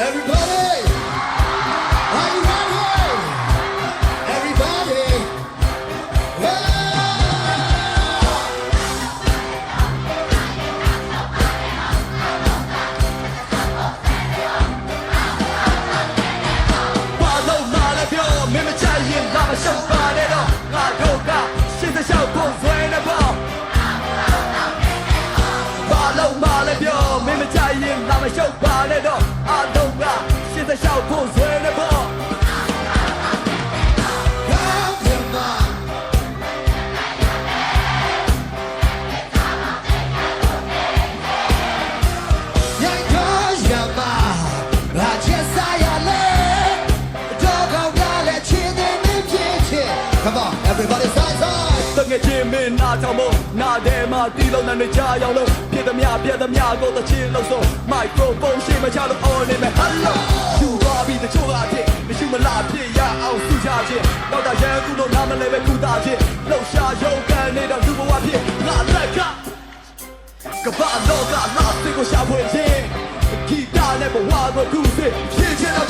Everybody, are you ready? Everybody, Follow my love, me me tell you, I'm a show for it all. I don't got shit to show for when I ball. Follow my love, me me tell you, I'm a show for it all. I don't got shit to show for when I ball. Come on, everybody, side side. တငယ်ချင်းမင်းနာထောင်ဖို့နာထဲမှာတီးလုံးနဲ့ကြရောက်လို့ဖြစ်သမျှကိုတချင်းလို့ဆို microphone ရှိမချလို့ on နေမယ် hello ယူသွားပြီးတချို့ကဖြစ်မရှိမလားဖြစ်ရအောင်စုချခြင်းတော့တာရန်ကူလို့နားမလဲပဲခုတာခြင်းလှုပ်ရှားရုပ်ကန်နေတော့လူဘဝဖြစ်ငါလက်ကကဘာလောကလာစကိုရှာဖွေခြင်းဂီတနဲ့ဘဝကိုကူးစစ်ဖြစ်ချင်တော့